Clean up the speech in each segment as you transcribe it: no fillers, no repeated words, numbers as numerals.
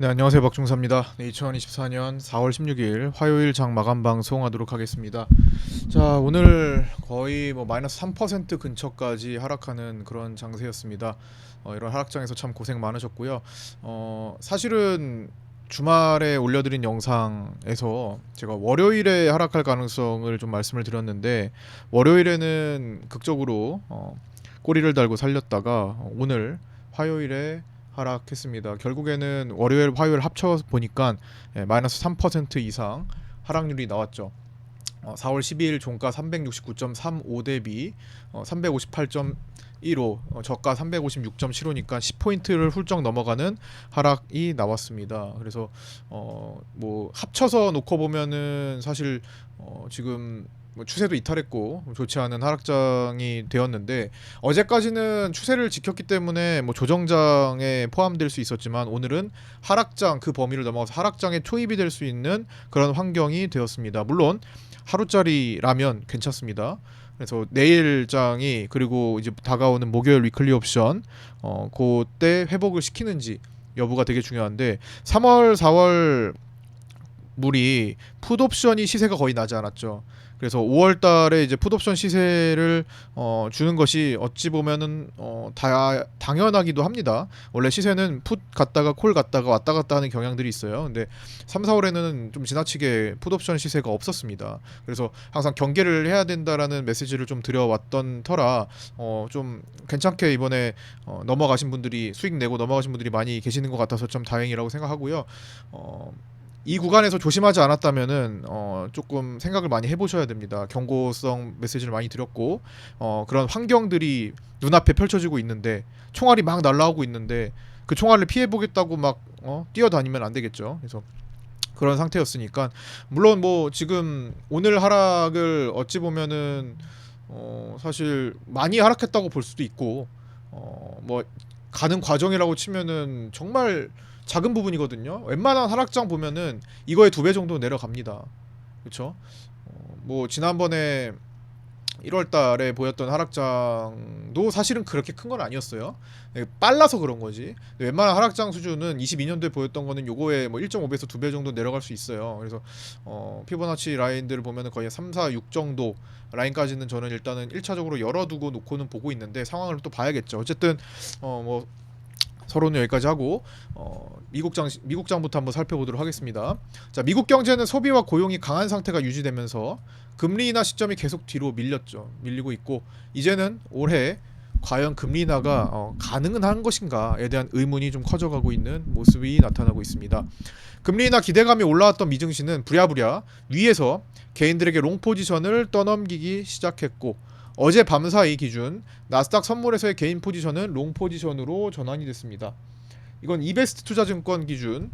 네, 안녕하세요. 박중사입니다. 네, 2024년 4월 16일 화요일 장 마감 방송하도록 하겠습니다. 자, 오늘 거의 뭐 마이너스 3% 근처까지 하락하는 그런 장세였습니다. 이런 하락장에서 참 고생 많으셨고요. 사실은 주말에 올려드린 영상에서 제가 월요일에 하락할 가능성을 좀 말씀을 드렸는데, 월요일에는 극적으로 꼬리를 달고 살렸다가 오늘 화요일에 하락했습니다. 결국에는 월요일, 화요일 합쳐 보니까 마이너스 3% 이상 하락률이 나왔죠. 4월 12일 종가 369.35 대비 358.15, 저가 356.75니까 10포인트를 훌쩍 넘어가는 하락이 나왔습니다. 그래서 뭐 합쳐서 놓고 보면은 사실 지금 뭐 추세도 이탈했고 좋지 않은 하락장이 되었는데, 어제까지는 추세를 지켰기 때문에 뭐 조정장에 포함될 수 있었지만 오늘은 하락장, 그 범위를 넘어가서 하락장에 초입이 될 수 있는 그런 환경이 되었습니다. 물론 하루짜리라면 괜찮습니다. 그래서 내일장이, 그리고 이제 다가오는 목요일 위클리 옵션 그때 회복을 시키는지 여부가 되게 중요한데, 3월 4월 물이 풋옵션이 시세가 거의 나지 않았죠. 그래서 5월 달에 이제 풋옵션 시세를 주는 것이 어찌 보면은 당연하기도 합니다. 원래 시세는 풋 갔다가 콜 갔다가 왔다 갔다 하는 경향들이 있어요. 근데 3, 4월에는 좀 지나치게 풋옵션 시세가 없었습니다. 그래서 항상 경계를 해야 된다라는 메시지를 좀 드려왔던 터라 좀 괜찮게 이번에 넘어가신 분들이, 수익 내고 넘어가신 분들이 많이 계시는 것 같아서 좀 다행이라고 생각하고요. 이 구간에서 조심하지 않았다면은 조금 생각을 많이 해보셔야 됩니다. 경고성 메시지를 많이 드렸고, 그런 환경들이 눈앞에 펼쳐지고 있는데, 총알이 막 날라오고 있는데 그 총알을 피해보겠다고 막 뛰어다니면 안 되겠죠. 그래서 그런 상태였으니까, 물론 뭐 지금 오늘 하락을 어찌 보면은 사실 많이 하락했다고 볼 수도 있고, 뭐 가는 과정이라고 치면은 정말 작은 부분이거든요. 웬만한 하락장 보면은 이거의 2배 정도 내려갑니다. 그렇죠? 뭐 지난번에 1월 달에 보였던 하락장도 사실은 그렇게 큰 건 아니었어요. 빨라서 그런 거지. 웬만한 하락장 수준은 22년도에 보였던 거는 요거에 뭐 1.5배에서 2배 정도 내려갈 수 있어요. 그래서 피보나치 라인들을 보면은 거의 3, 4, 6 정도 라인까지는 저는 일단은 1차적으로 열어두고 놓고는 보고 있는데, 상황을 또 봐야겠죠. 어쨌든 뭐 서론은 여기까지 하고 미국장부터 한번 살펴보도록 하겠습니다. 자, 미국 경제는 소비와 고용이 강한 상태가 유지되면서 금리 인하 시점이 계속 뒤로 밀리고 있고, 이제는 올해 과연 금리 인하가 가능은 한 것인가에 대한 의문이 좀 커져가고 있는 모습이 나타나고 있습니다. 금리 인하 기대감이 올라왔던 미증시는 부랴부랴 위에서 개인들에게 롱 포지션을 떠넘기기 시작했고, 어제 밤사이 기준 나스닥 선물에서의 개인 포지션은 롱 포지션으로 전환이 됐습니다. 이건 이베스트 투자증권 기준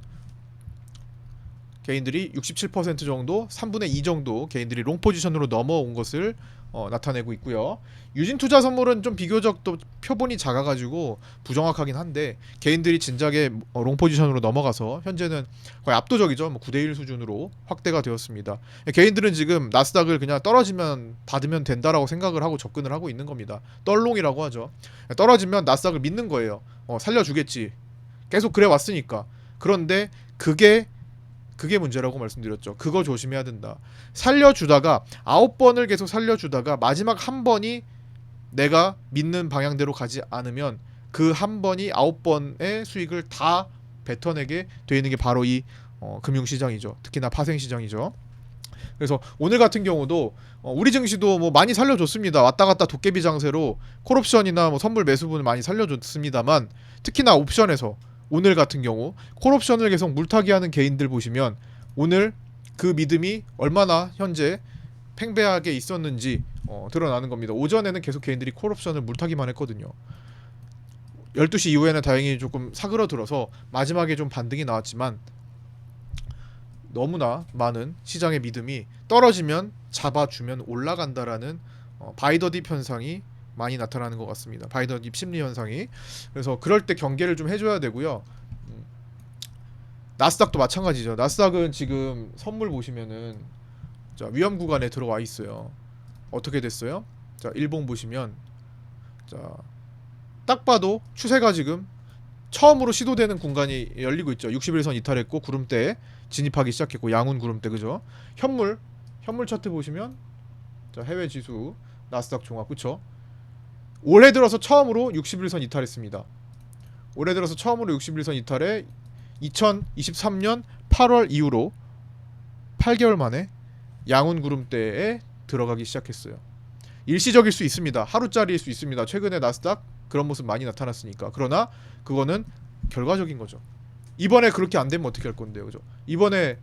개인들이 67% 정도, 3분의 2 정도 개인들이 롱 포지션으로 넘어온 것을 나타내고 있고요. 유진투자 선물은 좀 비교적 또 표본이 작아가지고 부정확하긴 한데, 개인들이 진작에 롱 포지션으로 넘어가서 현재는 거의 압도적이죠. 뭐 9대1 수준으로 확대가 되었습니다. 개인들은 지금 나스닥을 그냥 떨어지면 받으면 된다라고 생각을 하고 접근을 하고 있는 겁니다. 떨롱이라고 하죠. 떨어지면 나스닥을 믿는 거예요. 살려주겠지. 계속 그래 왔으니까. 그런데 그게 문제라고 말씀드렸죠. 그거 조심해야 된다. 살려주다가 9번을 계속 살려주다가 마지막 한 번이 내가 믿는 방향대로 가지 않으면 그 한 번이 9번의 수익을 다 뱉어내게 되는 게 바로 이 금융시장이죠. 특히나 파생시장이죠. 그래서 오늘 같은 경우도 우리 증시도 뭐 많이 살려줬습니다. 왔다 갔다 도깨비 장세로 콜옵션이나 뭐 선물 매수분을 많이 살려줬습니다만, 특히나 옵션에서 오늘 같은 경우 콜옵션을 계속 물타기하는 개인들 보시면 오늘 그 믿음이 얼마나 현재 팽배하게 있었는지 드러나는 겁니다. 오전에는 계속 개인들이 콜옵션을 물타기만 했거든요. 12시 이후에는 다행히 조금 사그러들어서 마지막에 좀 반등이 나왔지만, 너무나 많은 시장의 믿음이 떨어지면 잡아주면 올라간다라는 바이더딥 현상이 많이 나타나는 것 같습니다. 바이더딥 심리 현상이. 그래서 그럴 때 경계를 좀 해줘야 되고요. 나스닥도 마찬가지죠. 나스닥은 지금 선물 보시면은 자, 위험 구간에 들어와 있어요. 어떻게 됐어요? 자, 일봉 보시면 자, 딱 봐도 추세가 지금 처음으로 시도되는 공간이 열리고 있죠. 61선 이탈했고 구름대에 진입하기 시작했고 양운 구름대 그죠? 현물 차트 보시면 자 해외 지수 나스닥 종합 그쵸? 올해 들어서 처음으로 61선 이탈했습니다. 올해 들어서 처음으로 61선 이탈에 2023년 8월 이후로 8개월 만에 양운 구름대에 들어가기 시작했어요. 일시적일 수 있습니다. 하루짜리일 수 있습니다. 최근에 나스닥 그런 모습 많이 나타났으니까. 그러나 그거는 결과적인 거죠. 이번에 그렇게 안 되면 어떻게 할 건데요, 그죠? 이번에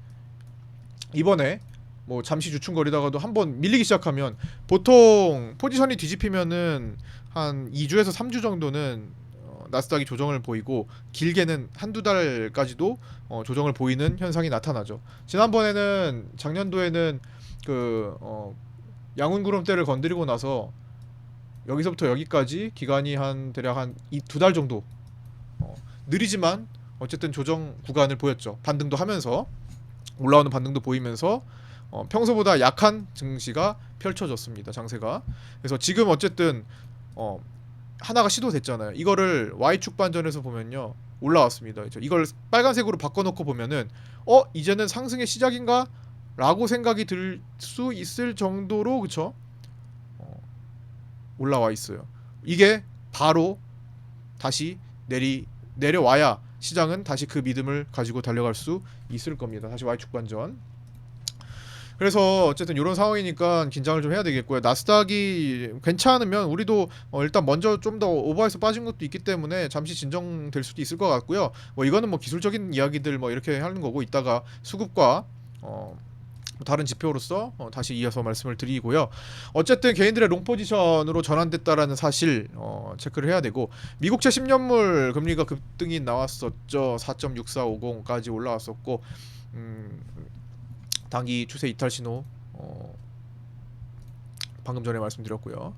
뭐 잠시 주춤거리다가도 한번 밀리기 시작하면 보통 포지션이 뒤집히면은 한 2주에서 3주 정도는 나스닥이 조정을 보이고 길게는 한두 달까지도 조정을 보이는 현상이 나타나죠. 지난번에는 작년도에는 양운 구름대를 건드리고 나서 여기서부터 여기까지 기간이 한 대략 한 두 달 정도 느리지만 어쨌든 조정 구간을 보였죠. 반등도 하면서 올라오는 반등도 보이면서 평소보다 약한 증시가 펼쳐졌습니다. 장세가. 그래서 지금 어쨌든 하나가 시도됐잖아요. 이거를 Y축 반전에서 보면요 올라왔습니다. 그렇죠? 이걸 빨간색으로 바꿔놓고 보면은 이제는 상승의 시작인가? 라고 생각이 들 수 있을 정도로 그쵸? 올라와 있어요. 이게 바로 다시 내려와야 시장은 다시 그 믿음을 가지고 달려갈 수 있을 겁니다. 다시 Y축 반전. 그래서 어쨌든 이런 상황이니까 긴장을 좀 해야 되겠고요. 나스닥이 괜찮으면 우리도 일단 먼저 좀 더 오버해서 빠진 것도 있기 때문에 잠시 진정될 수도 있을 것 같고요. 뭐 이거는 뭐 기술적인 이야기들 뭐 이렇게 하는 거고 이따가 수급과 다른 지표로서 다시 이어서 말씀을 드리고요. 어쨌든 개인들의 롱 포지션으로 전환됐다라는 사실 체크를 해야 되고 미국채 10년물 금리가 급등이 나왔었죠. 4.6450까지 올라왔었고 단기 추세 이탈 신호 방금 전에 말씀드렸고요.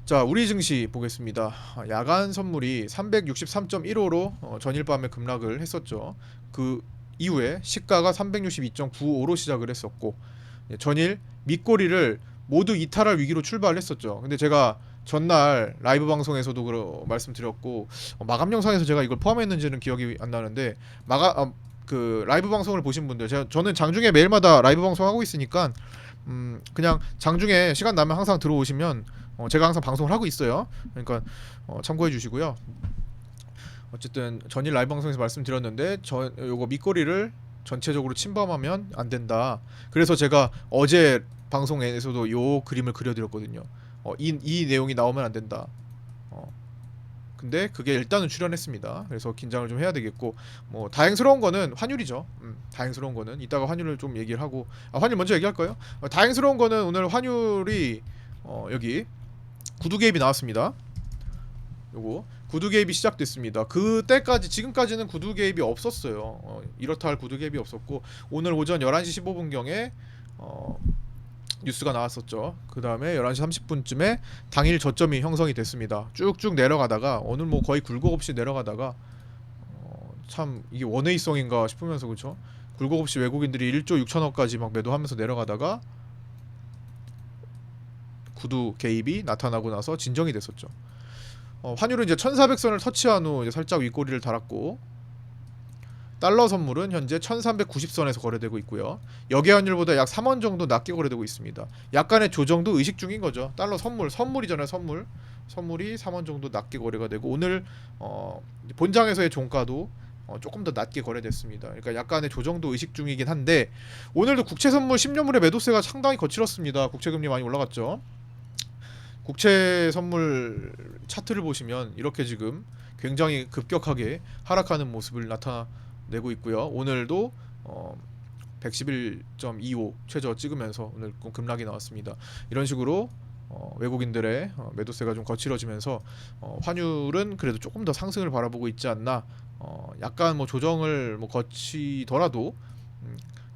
자 우리 증시 보겠습니다. 야간 선물이 363.15로 전일 밤에 급락을 했었죠. 그 이후에 시가가 362.95로 시작을 했었고 전일 밑꼬리를 모두 이탈할 위기로 출발을 했었죠. 근데 제가 전날 라이브 방송에서도 말씀드렸고 마감 영상에서 제가 이걸 포함했는지는 기억이 안 나는데 그 라이브 방송을 보신 분들 저는 장중에 매일마다 라이브 방송 하고 있으니까 그냥 장중에 시간 나면 항상 들어오시면 제가 항상 방송을 하고 있어요. 그러니까 참고해 주시고요. 어쨌든 전일 라이브 방송에서 말씀드렸는데 요거 밑꼬리를 전체적으로 침범하면 안 된다. 그래서 제가 어제 방송에서도 요 그림을 그려드렸거든요. 이 내용이 나오면 안 된다. 근데 그게 일단은 출현했습니다. 그래서 긴장을 좀 해야 되겠고 뭐 다행스러운 거는 환율이죠. 다행스러운 거는 이따가 환율을 좀 얘기를 하고 환율 먼저 얘기할까요? 다행스러운 거는 오늘 환율이 여기 구두 개입이 나왔습니다. 요거 구두 개입이 시작됐습니다. 그때까지 지금까지는 구두 개입이 없었어요. 이렇다 할 구두 개입이 없었고 오늘 오전 11시 15분경에 뉴스가 나왔었죠. 그 다음에 11시 30분쯤에 당일 저점이 형성이 됐습니다. 쭉쭉 내려가다가 오늘 뭐 거의 굴곡 없이 내려가다가 참 이게 원웨이성인가 싶으면서 그쵸? 굴곡 없이 외국인들이 1조 6천억까지 막 매도하면서 내려가다가 구두 개입이 나타나고 나서 진정이 됐었죠. 환율은 이제 1400선을 터치한 후 이제 살짝 윗꼬리를 달았고 달러 선물은 현재 1390선에서 거래되고 있고요. 역외 환율보다 약 3원 정도 낮게 거래되고 있습니다. 약간의 조정도 의식 중인 거죠. 달러 선물이잖아요. 선물이 3원 정도 낮게 거래가 되고 오늘 본장에서의 종가도 조금 더 낮게 거래됐습니다. 그러니까 약간의 조정도 의식 중이긴 한데 오늘도 국채 선물 10년물의 매도세가 상당히 거칠었습니다. 국채 금리 많이 올라갔죠. 국채 선물 차트를 보시면 이렇게 지금 굉장히 급격하게 하락하는 모습을 나타내고 있고요. 오늘도 111.25 최저 찍으면서 오늘 급락이 나왔습니다. 이런 식으로 외국인들의 매도세가 좀 거칠어지면서 환율은 그래도 조금 더 상승을 바라보고 있지 않나. 약간 뭐 조정을 뭐 거치더라도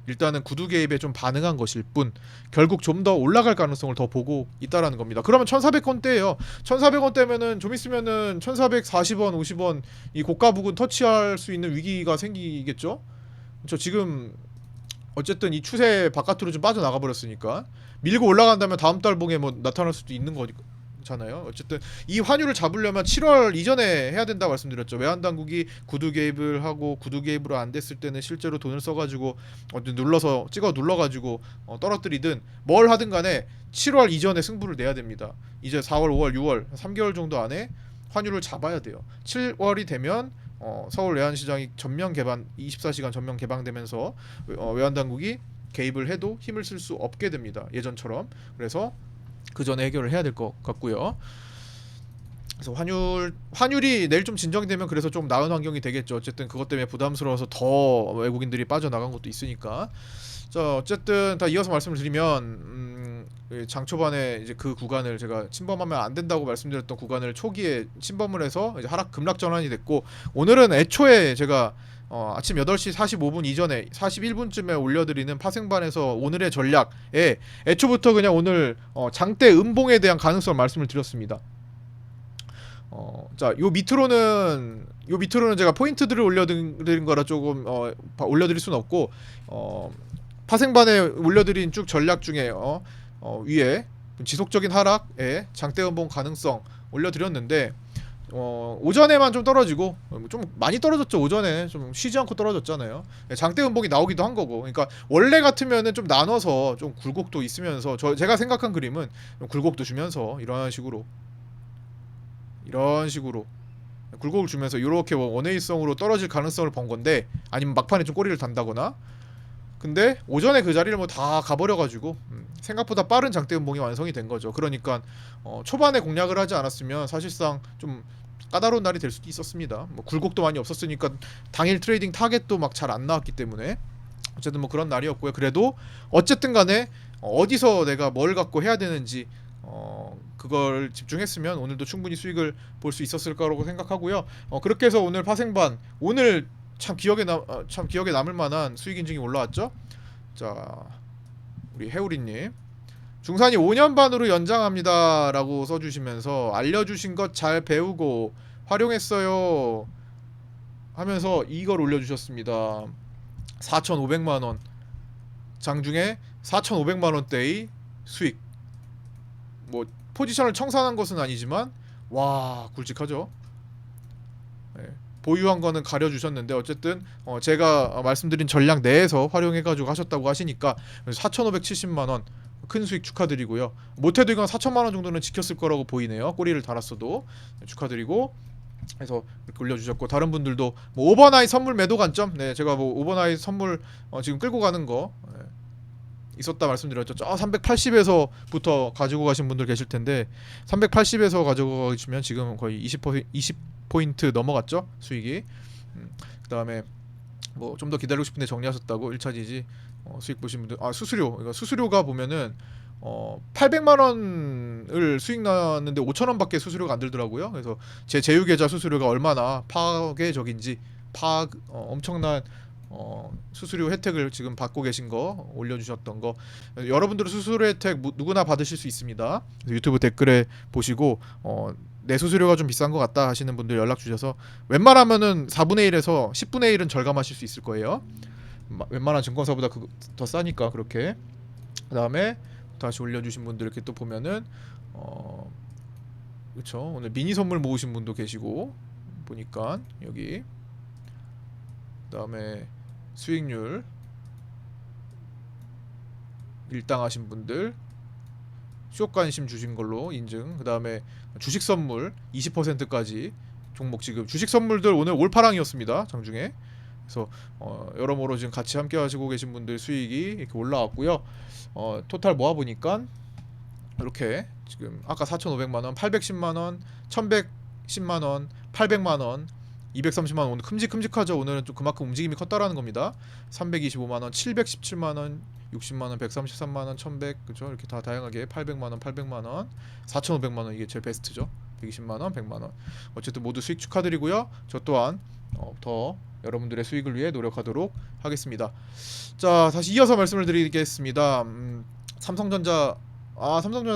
일단은 구두 개입에 좀 반응한 것일 뿐 결국 좀 더 올라갈 가능성을 더 보고 있다라는 겁니다. 그러면 1,400원대예요. 1,400원대면은 좀 있으면은 1,440원, 50원 이 고가 부근 터치할 수 있는 위기가 생기겠죠. 저 지금 어쨌든 이 추세 바깥으로 좀 빠져나가 버렸으니까 밀고 올라간다면 다음 달 봉에 뭐 나타날 수도 있는 잖아요. 어쨌든 이 환율을 잡으려면 7월 이전에 해야 된다고 말씀드렸죠. 외환 당국이 구두 개입을 하고 구두 개입으로 안 됐을 때는 실제로 돈을 써가지고 눌러서 찍어 눌러가지고 떨어뜨리든 뭘 하든 간에 7월 이전에 승부를 내야 됩니다. 이제 4월, 5월, 6월 3개월 정도 안에 환율을 잡아야 돼요. 7월이 되면 서울 외환시장이 전면 개방 24시간 전면 개방되면서 외환 당국이 개입을 해도 힘을 쓸 수 없게 됩니다. 예전처럼. 그래서 그 전에 해결을 해야 될 것 같고요. 그래서 환율이 내일 좀 진정이 되면 그래서 좀 나은 환경이 되겠죠. 어쨌든 그것 때문에 부담스러워서 더 외국인들이 빠져나간 것도 있으니까. 자, 어쨌든 다 이어서 말씀을 드리면 장 초반에 이제 그 구간을 제가 침범하면 안 된다고 말씀드렸던 구간을 초기에 침범을 해서 이제 하락 급락 전환이 됐고, 오늘은 애초에 제가 아침 8시 45분 이전에 41분쯤에 올려드리는 파생반에서 오늘의 전략에 애초부터 그냥 오늘 장대 음봉에 대한 가능성을 말씀을 드렸습니다. 자, 요 밑으로는 제가 포인트들을 올려드린 거라 조금 올려드릴 수는 없고, 파생반에 올려드린 쭉 전략 중에 위에 지속적인 하락에 장대 음봉 가능성 올려드렸는데, 오전에만 좀 떨어지고 좀 많이 떨어졌죠. 오전에 좀 쉬지 않고 떨어졌잖아요. 장대 음봉이 나오기도 한 거고. 그러니까 원래 같으면은 좀 나눠서 좀 굴곡도 있으면서 제가 생각한 그림은 좀 굴곡도 주면서 이런 식으로 굴곡을 주면서 이렇게 원웨이성으로 떨어질 가능성을 본 건데, 아니면 막판에 좀 꼬리를 단다거나. 근데 오전에 그 자리를 뭐 다 가버려가지고 생각보다 빠른 장대 음봉이 완성이 된 거죠. 그러니까 초반에 공략을 하지 않았으면 사실상 좀 까다로운 날이 될 수도 있었습니다. 뭐 굴곡도 많이 없었으니까 당일 트레이딩 타겟도 막 잘 안 나왔기 때문에 어쨌든 뭐 그런 날이었고요. 그래도 어쨌든 간에 어디서 내가 뭘 갖고 해야 되는지 그걸 집중했으면 오늘도 충분히 수익을 볼 수 있었을 거라고 생각하고요. 그렇게 해서 오늘 파생반, 오늘 참 기억에 남을 만한 수익 인증이 올라왔죠. 자, 우리 해우리님, 중산이 5년 반으로 연장합니다라고 써주시면서 알려주신 것 잘 배우고 활용했어요 하면서 이걸 올려주셨습니다. 4,500만 원, 장중에 4,500만 원대의 수익. 뭐 포지션을 청산한 것은 아니지만 와, 굵직하죠. 네. 보유한 거는 가려주셨는데 어쨌든 제가 말씀드린 전략 내에서 활용해가지고 하셨다고 하시니까 4,570만원 큰 수익 축하드리고요. 못해도 이건 4천만원 정도는 지켰을 거라고 보이네요. 꼬리를 달았어도. 축하드리고 해서 이렇게 올려주셨고, 다른 분들도 뭐 오버나잇 선물 매도 관점, 네, 제가 뭐 오버나잇 선물 지금 끌고 가는 거 있었다 말씀드렸죠. 저 380에서부터 가지고 가신 분들 계실 텐데 380에서 가지고 가시면 지금 거의 20포인트 넘어갔죠, 수익이. 그다음에 뭐 좀 더 기다리고 싶은데 정리하셨다고 1차 지지 수익 보신 분들, 수수료가 보면은 800만 원을 수익 났는데 5천 원밖에 수수료가 안 들더라고요. 그래서 제 제휴 계좌 수수료가 얼마나 파괴적인지 엄청난 수수료 혜택을 지금 받고 계신 거 올려주셨던 거, 여러분들은 수수료 혜택 누구나 받으실 수 있습니다. 유튜브 댓글에 보시고 내 수수료가 좀 비싼 것 같다 하시는 분들 연락 주셔서 웬만하면은 4분의 1에서 10분의 1은 절감하실 수 있을 거예요. 웬만한 증권사보다 더 싸니까. 그렇게 그 다음에 다시 올려주신 분들 이렇게 또 보면은 그쵸, 오늘 미니 선물 모으신 분도 계시고 보니까 여기. 그 다음에 수익률 일당하신 분들 쇼 관심 주신 걸로 인증. 그 다음에 주식 선물 20%까지 종목, 지금 주식 선물들 오늘 올파랑이었습니다, 장중에. 그래서 여러모로 지금 같이 함께 하시고 계신 분들 수익이 이렇게 올라왔고요. 토탈 모아 보니까 이렇게 지금 아까 4,500만원, 810만원, 1,110만원, 800만원, 230만원, 오늘 큼직큼직하죠. 오늘은 좀 그만큼 움직임이 컸다라는 겁니다. 325만원, 717만원, 60만원, 133만원, 1100, 그죠? 이렇게 다 다양하게 800만원, 800만원, 4,500만원, 이게 제일 베스트죠. 120만원, 100만원. 어쨌든 모두 수익 축하드리고요. 저 또한 더 여러분들의 수익을 위해 노력하도록 하겠습니다. 자, 다시 이어서 말씀을 드리겠습니다. 삼성전자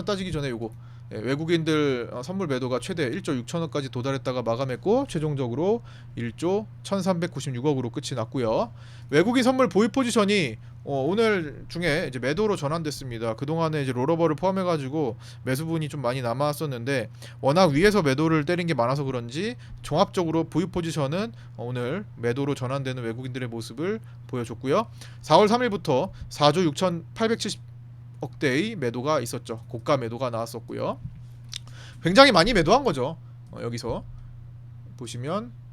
따지기 전에 요거 외국인들 선물 매도가 최대 1조 6천억까지 도달했다가 마감했고 최종적으로 1조 1396억으로 끝이 났고요. 외국인 선물 보유 포지션이 오늘 중에 이제 매도로 전환됐습니다. 그동안에 이제 롤오버를 포함해가지고 매수분이 좀 많이 남았었는데 워낙 위에서 매도를 때린 게 많아서 그런지 종합적으로 보유 포지션은 오늘 매도로 전환되는 외국인들의 모습을 보여줬고요. 4월 3일부터 4조 6,870억대의 매도가 있었죠. 고가 매도가 나왔었고요. 굉장히 많이 매도한 거죠. 여기서 보시면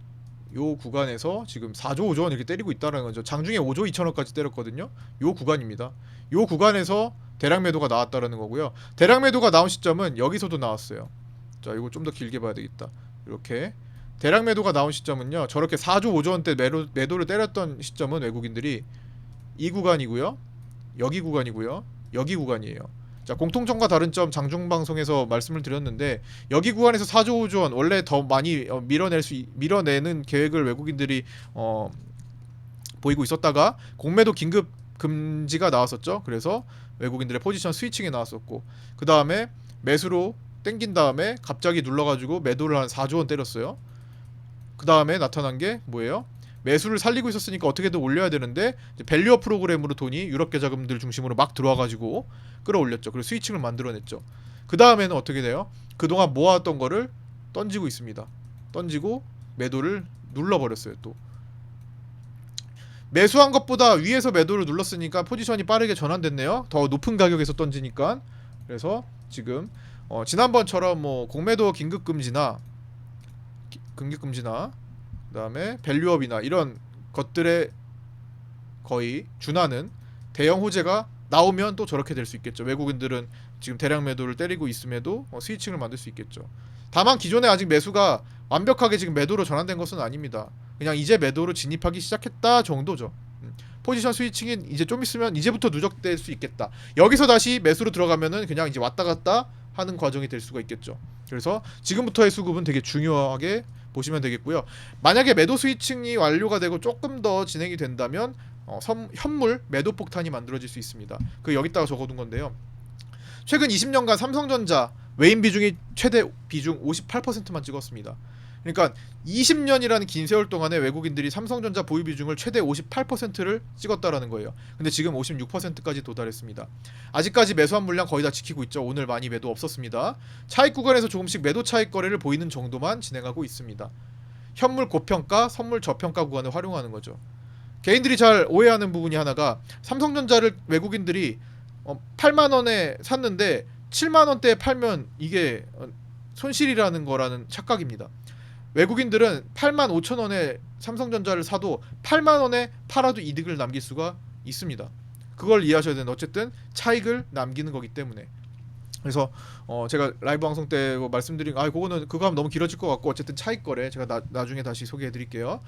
요 구간에서 지금 4조 5조 원 이렇게 때리고 있다는 거죠. 장중에 5조 2천억까지 때렸거든요. 요 구간입니다. 요 구간에서 대량 매도가 나왔다라는 거고요. 대량 매도가 나온 시점은 여기서도 나왔어요. 자, 이거 좀 더 길게 봐야 되겠다. 이렇게 대량 매도가 나온 시점은요. 저렇게 4조 5조 원대 매도를 때렸던 시점은 외국인들이 이 구간이고요. 여기 구간이고요. 여기 구간이에요. 자, 공통점과 다른 점 장중 방송에서 말씀을 드렸는데 여기 구간에서 4조 5조 원 원래 더 많이 밀어내는 계획을 외국인들이 보이고 있었다가 공매도 긴급 금지가 나왔었죠. 그래서 외국인들의 포지션 스위칭이 나왔었고 그 다음에 매수로 땡긴 다음에 갑자기 눌러가지고 매도를 한 4조 원 때렸어요. 그 다음에 나타난 게 뭐예요? 매수를 살리고 있었으니까 어떻게든 올려야 되는데 밸류업 프로그램으로 돈이 유럽 계좌금들 중심으로 막 들어와가지고 끌어올렸죠. 그리고 스위칭을 만들어냈죠. 그 다음에는 어떻게 돼요? 그동안 모아왔던 거를 던지고 있습니다. 던지고 매도를 눌러버렸어요. 또 매수한 것보다 위에서 매도를 눌렀으니까 포지션이 빠르게 전환됐네요. 더 높은 가격에서 던지니까. 그래서 지금 지난번처럼 뭐 공매도 긴급금지나 그다음에 밸류업이나 이런 것들에 거의 준하는 대형 호재가 나오면 또 저렇게 될 수 있겠죠. 외국인들은 지금 대량 매도를 때리고 있음에도 스위칭을 만들 수 있겠죠. 다만 기존에 아직 매수가 완벽하게 지금 매도로 전환된 것은 아닙니다. 그냥 이제 매도로 진입하기 시작했다 정도죠. 포지션 스위칭이 이제 좀 있으면 이제부터 누적될 수 있겠다. 여기서 다시 매수로 들어가면은 그냥 이제 왔다 갔다 하는 과정이 될 수가 있겠죠. 그래서 지금부터의 수급은 되게 중요하게 보시면 되겠고요. 만약에 매도 스위칭이 완료가 되고 조금 더 진행이 된다면 현물 매도 폭탄이 만들어질 수 있습니다. 그 여기다가 적어둔 건데요. 최근 20년간 삼성전자 외인 비중이 최대 비중 58%만 찍었습니다. 그러니까 20년이라는 긴 세월 동안에 외국인들이 삼성전자 보유 비중을 최대 58%를 찍었다라는 거예요. 근데 지금 56%까지 도달했습니다. 아직까지 매수한 물량 거의 다 지키고 있죠. 오늘 많이 매도 없었습니다. 차익 구간에서 조금씩 매도 차익 거래를 보이는 정도만 진행하고 있습니다. 현물 고평가, 선물 저평가 구간을 활용하는 거죠. 개인들이 잘 오해하는 부분이 하나가 삼성전자를 외국인들이 8만 원에 샀는데 7만 원대에 팔면 이게 손실이라는 거라는 착각입니다. 외국인들은 8만 5천 원에 삼성전자를 사도 8만 원에 팔아도 이득을 남길 수가 있습니다. 그걸 이해하셔야 되는데 어쨌든 차익을 남기는 거기 때문에. 그래서 제가 라이브 방송 때 말씀드린 그거는 그거 하면 너무 길어질 것 같고 어쨌든 차익 거래 제가 나중에 다시 소개해 드릴게요.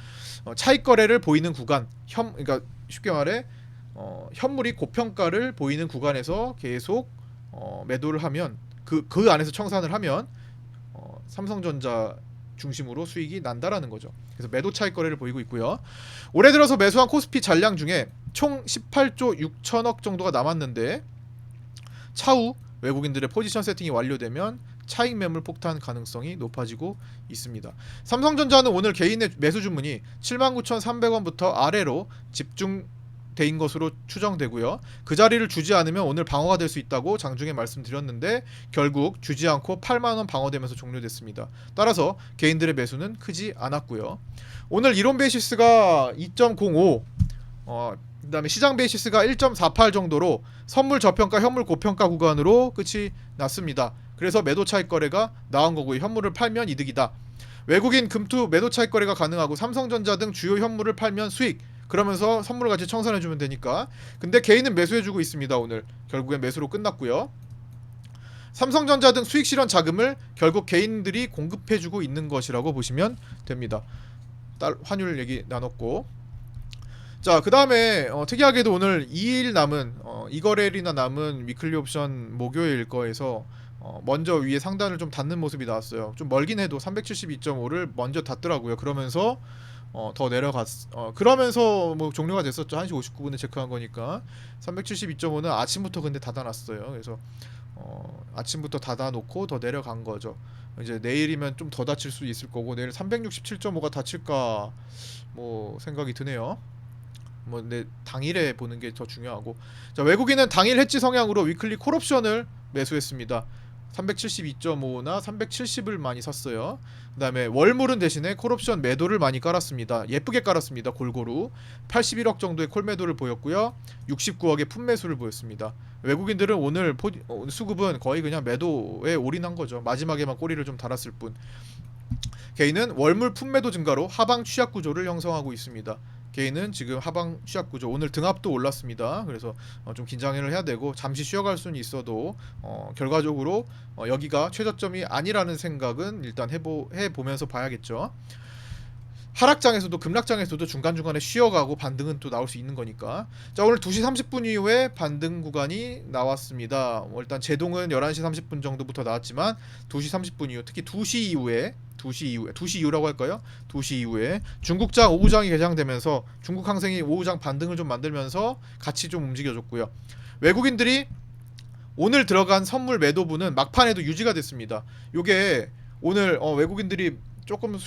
차익 거래를 보이는 구간 그러니까 쉽게 말해 현물이 고평가를 보이는 구간에서 계속 매도를 하면 그 안에서 청산을 하면 삼성전자 중심으로 수익이 난다라는 거죠. 그래서 매도 차익 거래를 보이고 있고요. 올해 들어서 매수한 코스피 잔량 중에 총 18조 6천억 정도가 남았는데 차후 외국인들의 포지션 세팅이 완료되면 차익 매물 폭탄 가능성이 높아지고 있습니다. 삼성전자는 오늘 개인의 매수 주문이 79,300원부터 아래로 집중된 것으로 추정되고요. 그 자리를 주지 않으면 오늘 방어가 될 수 있다고 장중에 말씀드렸는데 결국 주지 않고 8만원 방어되면서 종료됐습니다. 따라서 개인들의 매수는 크지 않았고요. 오늘 이론 베이시스가 2.05 그 다음에 시장 베이시스가 1.48 정도로 선물 저평가 현물 고평가 구간으로 끝이 났습니다. 그래서 매도 차익 거래가 나온 거고요. 현물을 팔면 이득이다. 외국인 금투 매도 차익 거래가 가능하고 삼성전자 등 주요 현물을 팔면 수익, 그러면서 선물을 같이 청산해주면 되니까. 근데 개인은 매수해주고 있습니다. 오늘 결국엔 매수로 끝났고요. 삼성전자 등 수익 실현 자금을 결국 개인들이 공급해주고 있는 것이라고 보시면 됩니다. 환율 얘기 나눴고, 자, 그 다음에 특이하게도 오늘 2일 남은 이거래일이나 남은 위클리 옵션 목요일 거에서 먼저 위에 상단을 좀 닫는 모습이 나왔어요. 좀 멀긴 해도 372.5를 먼저 닫더라고요. 그러면서 더 그러면서 뭐 종료가 됐었죠. 1시 59분에 체크한 거니까. 372.5는 아침부터 근데 닫아놨어요. 그래서 아침부터 닫아놓고 더 내려간 거죠. 이제 내일이면 좀 더 닫힐 수 있을 거고 내일 367.5가 닫힐까 뭐 생각이 드네요. 뭐 근데 당일에 보는 게 더 중요하고 자 외국인은 당일 해지 성향으로 위클리 콜옵션을 매수했습니다. 372.5나 370을 많이 샀어요. 그 다음에 월물은 대신에 콜옵션 매도를 많이 깔았습니다. 예쁘게 깔았습니다. 골고루 81억 정도의 콜 매도를 보였고요. 69억의 풋 매수를 보였습니다. 외국인들은 오늘 수급은 거의 그냥 매도에 올인한 거죠. 마지막에만 꼬리를 좀 달았을 뿐. 개인은 월물 풋 매도 증가로 하방 취약 구조를 형성하고 있습니다. 개인은 지금 하방 취약 구조 오늘 등합도 올랐습니다. 그래서 좀 긴장을 해야 되고 잠시 쉬어갈 수는 있어도 결과적으로 여기가 최저점이 아니라는 생각은 일단 해보면서 봐야겠죠. 하락장에서도 급락장에서도 중간중간에 쉬어가고 반등은 또 나올 수 있는 거니까. 자 오늘 2시 30분 이후에 반등 구간이 나왔습니다. 일단 제동은 11시 30분 정도부터 나왔지만 2시 30분 이후 특히 2시 이후에 2시 이후라고 할까요? 2시 이후에 중국장 오후장이 개장되면서 중국 항생이 오후장 반등을 좀 만들면서 같이 좀 움직여줬고요. 외국인들이 오늘 들어간 선물 매도분은 막판에도 유지가 됐습니다. 요게 오늘 외국인들이 조금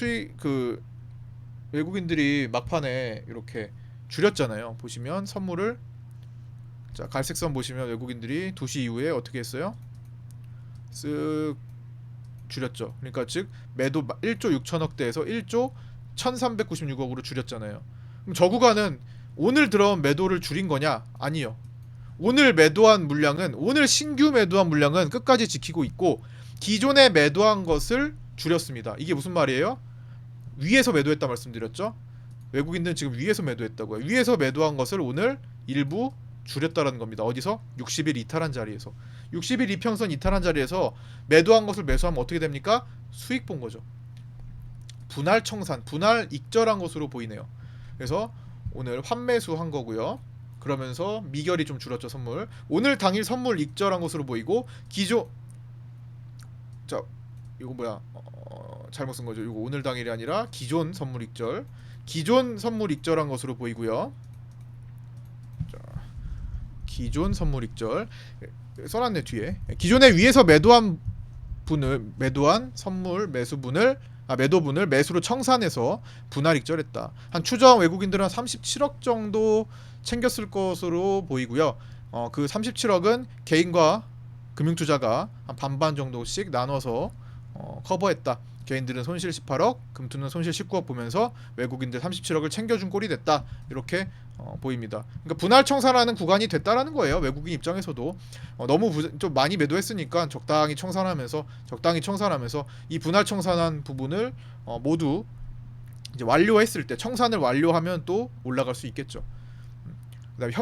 외국인들이 막판에 이렇게 줄였잖아요. 보시면 선물을 자 갈색선 보시면 외국인들이 2시 이후에 어떻게 했어요? 쓱 줄였죠. 그러니까 즉 매도 1조 6천억대에서 1조 1396억으로 줄였잖아요. 그럼 저 구간은 오늘 들어온 매도를 줄인 거냐? 아니요. 오늘 매도한 물량은 오늘 신규 매도한 물량은 끝까지 지키고 있고 기존에 매도한 것을 줄였습니다. 이게 무슨 말이에요? 위에서 매도했다 말씀드렸죠. 외국인들은 지금 위에서 매도했다고요. 위에서 매도한 것을 오늘 일부 줄였다라는 겁니다. 어디서? 60일 이탈한 자리에서 60일 이평선 이탈한 자리에서 매도한 것을 매수하면 어떻게 됩니까? 수익 본 거죠. 분할 청산, 분할 익절한 것으로 보이네요. 그래서 오늘 환매수한 거고요. 그러면서 미결이 좀 줄었죠. 선물 오늘 당일 선물 익절한 것으로 보이고 자 이거 뭐야 잘못 쓴 거죠. 이거 오늘 당일이 아니라 기존 선물 익절 기존 선물 익절한 것으로 보이고요. 자, 기존 선물 익절 써놨네 뒤에. 기존에 위에서 매도한 선물 매도분을 매수로 청산해서 분할 익절했다. 한 추정 외국인들은 37억 정도 챙겼을 것으로 보이고요. 그 37억은 개인과 금융투자가 한 반반 정도씩 나눠서 커버했다. 개인들은 손실 18억, 금투는 손실 19억 보면서 외국인들 37억을 챙겨준 꼴이 됐다. 이렇게 보입니다. 그러니까 분할 청산하는 구간이 됐다라는 거예요. 외국인 입장에서도 너무 좀 많이 매도했으니까 적당히 청산하면서 이 분할 청산한 부분을 모두 이제 완료했을 때 청산을 완료하면 또 올라갈 수 있겠죠. 그다음에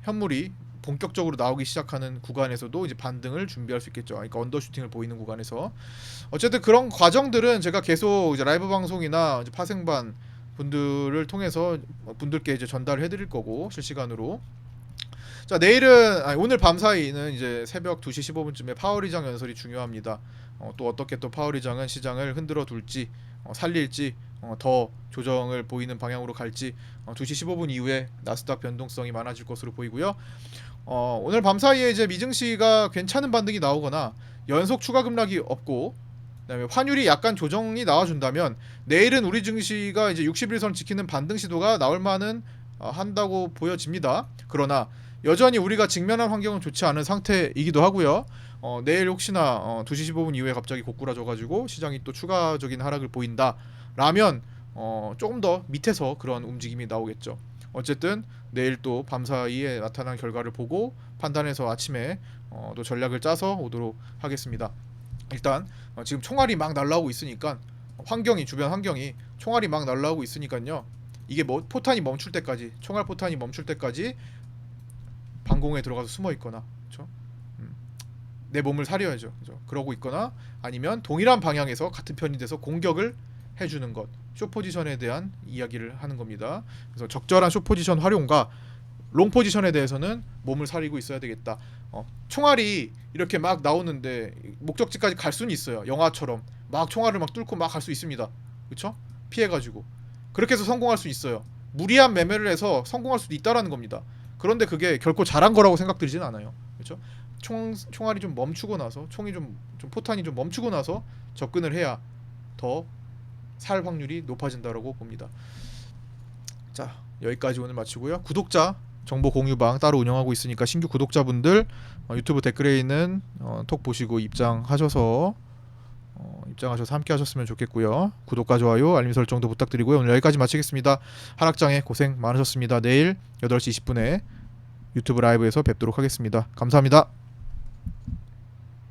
현물이 본격적으로 나오기 시작하는 구간에서도 이제 반등을 준비할 수 있겠죠. 그러니까 언더슈팅을 보이는 구간에서 어쨌든 그런 과정들은 제가 계속 이제 라이브 방송이나 이제 파생반 분들을 통해서 분들께 이제 전달을 해드릴 거고 실시간으로. 자 오늘 밤 사이는 이제 새벽 2시 15분쯤에 파월이장 연설이 중요합니다. 또 어떻게 또 파월이장은 시장을 흔들어 둘지 살릴지 더 조정을 보이는 방향으로 갈지 2시 15분 이후에 나스닥 변동성이 많아질 것으로 보이고요. 오늘 밤 사이에 이제 미증시가 괜찮은 반등이 나오거나 연속 추가 급락이 없고 그다음에 환율이 약간 조정이 나와준다면 내일은 우리 증시가 이제 60일선 지키는 반등 시도가 나올 만은 한다고 보여집니다. 그러나 여전히 우리가 직면한 환경은 좋지 않은 상태이기도 하고요. 내일 혹시나 2시 15분 이후에 갑자기 고꾸라져가지고 시장이 또 추가적인 하락을 보인다라면 조금 더 밑에서 그런 움직임이 나오겠죠. 어쨌든 내일 또 밤사이에 나타난 결과를 보고 판단해서 아침에 또 전략을 짜서 오도록 하겠습니다. 일단 지금 총알이 막 날라오고 있으니까 주변 환경이 총알이 막 날라오고 있으니까요. 이게 뭐 포탄이 멈출 때까지 총알 포탄이 멈출 때까지 방공에 들어가서 숨어 있거나 그렇죠? 내 몸을 사려야죠. 그죠? 그러고 있거나 아니면 동일한 방향에서 같은 편이 돼서 공격을 해주는 것 숏 포지션에 대한 이야기를 하는 겁니다. 그래서 적절한 숏 포지션 활용과 롱 포지션에 대해서는 몸을 사리고 있어야 되겠다. 총알이 이렇게 막 나오는데 목적지까지 갈 수는 있어요. 영화처럼 막 총알을 막 뚫고 막 갈 수 있습니다. 그렇죠? 피해가지고 그렇게 해서 성공할 수 있어요. 무리한 매매를 해서 성공할 수도 있다라는 겁니다. 그런데 그게 결코 잘한 거라고 생각들지는 않아요. 그렇죠? 총알이 좀 멈추고 나서 총이 좀 포탄이 좀 멈추고 나서 접근을 해야 더 살 확률이 높아진다라고 봅니다. 자, 여기까지 오늘 마치고요. 구독자 정보 공유방 따로 운영하고 있으니까 신규 구독자분들 유튜브 댓글에 있는 톡 보시고 입장하셔서 함께 하셨으면 좋겠고요. 구독과 좋아요, 알림 설정도 부탁드리고요. 오늘 여기까지 마치겠습니다. 하락장에 고생 많으셨습니다. 내일 8시 20분에 유튜브 라이브에서 뵙도록 하겠습니다. 감사합니다.